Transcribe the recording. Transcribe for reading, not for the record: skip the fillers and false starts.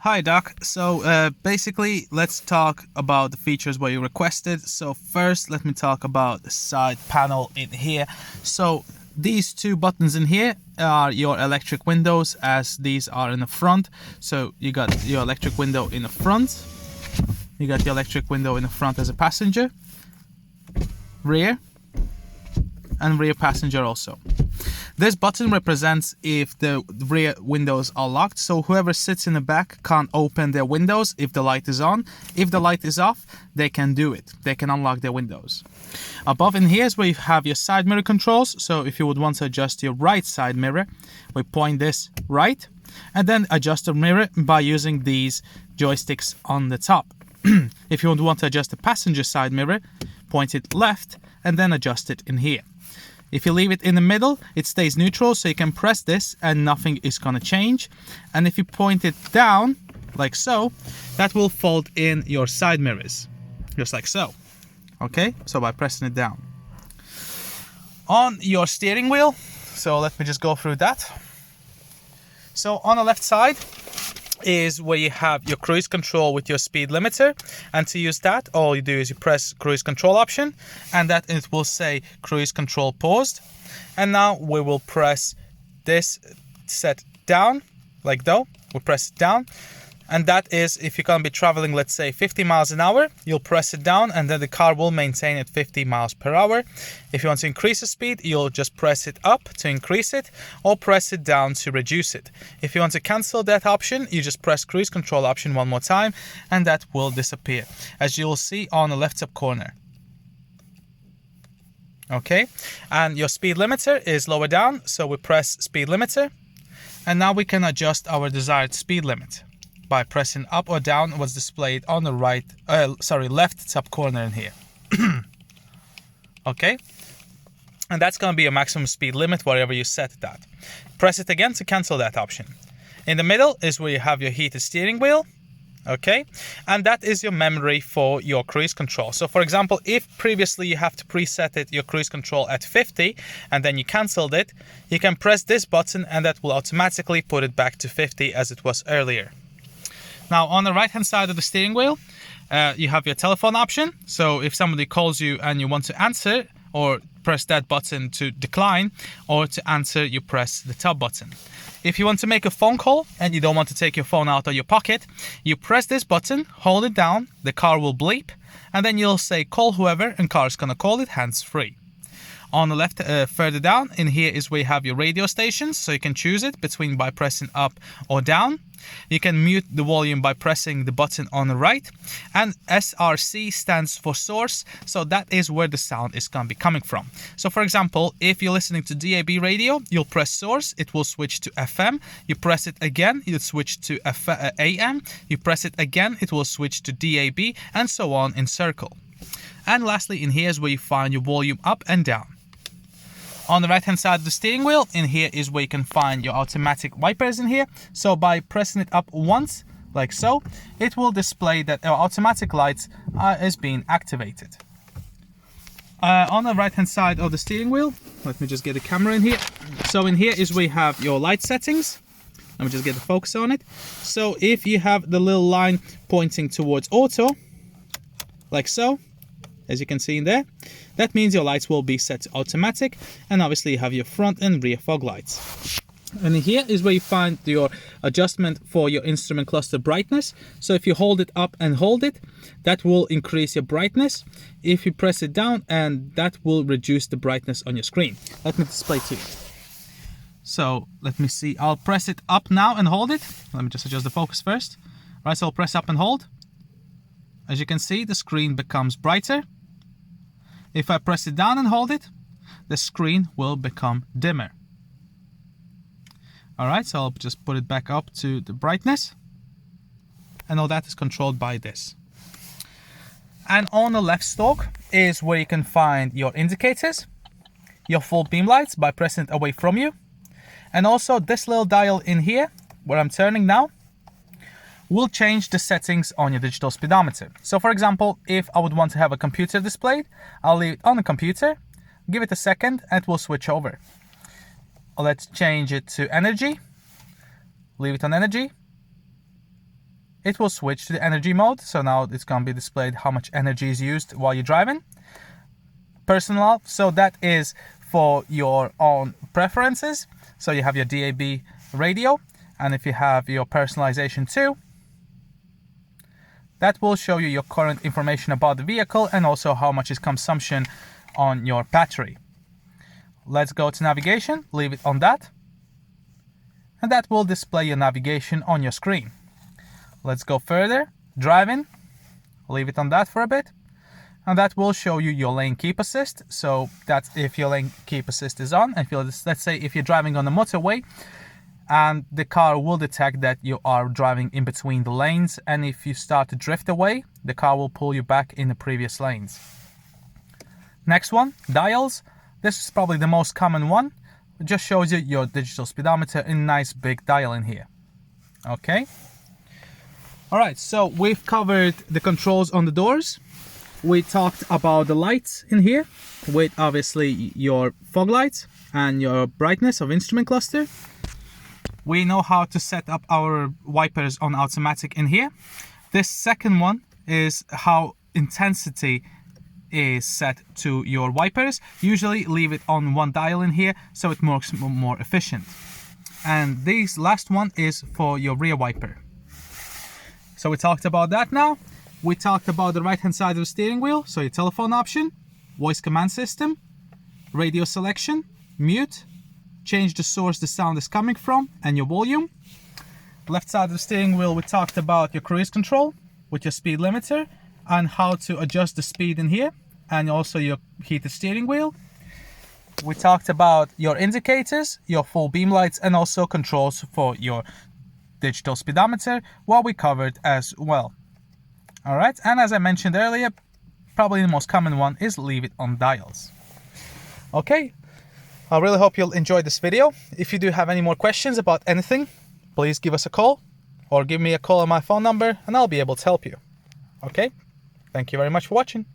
Hi Doc, so basically let's talk about the features what you requested. So first let me talk about the side panel in here. So these two buttons in here are your electric windows, as these are in the front. So you got your electric window in the front, you got the electric window in the front as a passenger, rear, and rear passenger also. This button represents if the rear windows are locked, so whoever sits in the back can't open their windows if the light is on. If the light is off, they can do it. They can unlock their windows. Above in here is where you have your side mirror controls. So if you would want to adjust your right side mirror, we point this right and then adjust the mirror by using these joysticks on the top. If you would want to adjust the passenger side mirror, point it left and then adjust it in here. If you leave it in the middle, it stays neutral, so you can press this and nothing is going to change. And if you point it down, like so, that will fold in your side mirrors, just like so. Okay, so by pressing it down. On your steering wheel, so let me just go through that. So on the left side is where you have your cruise control with your speed limiter, and to use that all you do is you press cruise control option and that it will say cruise control paused. And now we will press this set down like though. We'll press it down, and that is if you're going to be traveling, let's say 50 miles an hour, you'll press it down and then the car will maintain at 50 miles per hour. If you want to increase the speed, you'll just press it up to increase it or press it down to reduce it. If you want to cancel that option, you just press cruise control option one more time and that will disappear, as you'll see on the left top corner. Okay, and your speed limiter is lower down, so we press speed limiter, and now we can adjust our desired speed limit by pressing up or down what's displayed on the left top corner in here. Okay, and that's going to be a maximum speed limit wherever you set that. Press it again to cancel that option. In the middle is where you have your heated steering wheel. Okay, and that is your memory for your cruise control. So for example, if previously you have to preset it your cruise control at 50 and then you canceled it, you can press this button and that will automatically put it back to 50 as it was earlier. Now on the right hand side of the steering wheel, you have your telephone option. So if somebody calls you and you want to answer, or press that button to decline, or to answer you press the top button. If you want to make a phone call and you don't want to take your phone out of your pocket, you press this button, hold it down, the car will bleep, and then you'll say call whoever and car's gonna call it hands free. On the left, further down in here is where you have your radio stations, so you can choose it between by pressing up or down. You can mute the volume by pressing the button on the right, and SRC stands for source, so that is where the sound is going to be coming from. So for example, if you're listening to DAB radio, you'll press source, it will switch to FM. You press it again, you'll switch to AM. You press it again, it will switch to DAB, and so on in circle. And lastly, in here is where you find your volume up and down. On the right hand side of the steering wheel, in here is where you can find your automatic wipers in here. So by pressing it up once, like so, it will display that our automatic lights is being activated. On the right hand side of the steering wheel, let me just get the camera in here. So in here is where you have your light settings. Let me just get the focus on it. So if you have the little line pointing towards auto, like so, as you can see in there, that means your lights will be set to automatic, and obviously you have your front and rear fog lights. And here is where you find your adjustment for your instrument cluster brightness. So if you hold it up and hold it, that will increase your brightness. If you press it down, and that will reduce the brightness on your screen. Let me display to you. So let me see, I'll press it up now and hold it. Let me just adjust the focus first. Right, so I'll press up and hold. As you can see, the screen becomes brighter. If I press it down and hold it, the screen will become dimmer. Alright, so I'll just put it back up to the brightness. And all that is controlled by this. And on the left stalk is where you can find your indicators, your full beam lights by pressing it away from you. And also this little dial in here, where I'm turning now, will change the settings on your digital speedometer. So for example, if I would want to have a computer displayed, I'll leave it on the computer, give it a second, and it will switch over. Let's change it to energy, leave it on energy, it will switch to the energy mode. So now it's going to be displayed how much energy is used while you're driving. Personal, so that is for your own preferences. So you have your DAB radio, and if you have your personalization too, that will show you your current information about the vehicle and also how much is consumption on your battery. Let's go to navigation, leave it on that, and that will display your navigation on your screen. Let's go further, driving, leave it on that for a bit, and that will show you your lane keep assist. So that's if your lane keep assist is on, and let's say if you're driving on the motorway, and the car will detect that you are driving in between the lanes, and if you start to drift away, the car will pull you back in the previous lanes. Next one, dials. This is probably the most common one. It just shows you your digital speedometer in a nice big dial in here. Okay. Alright, so we've covered the controls on the doors. We talked about the lights in here, with obviously your fog lights and your brightness of instrument cluster. We know how to set up our wipers on automatic in here. This second one is how intensity is set to your wipers. Usually leave it on one dial in here so it works more efficient. And this last one is for your rear wiper. So we talked about that now. We talked about the right hand side of the steering wheel, so your telephone option, voice command system, radio selection, mute, change the source the sound is coming from, and your volume. Left side of the steering wheel, we talked about your cruise control with your speed limiter and how to adjust the speed in here, and also your heated steering wheel. We talked about your indicators, your full beam lights, and also controls for your digital speedometer, what we covered as well. Alright, and as I mentioned earlier, probably the most common one is leave it on dials. Okay, I really hope you'll enjoy this video. If you do have any more questions about anything, please give us a call or give me a call on my phone number and I'll be able to help you. Okay, thank you very much for watching.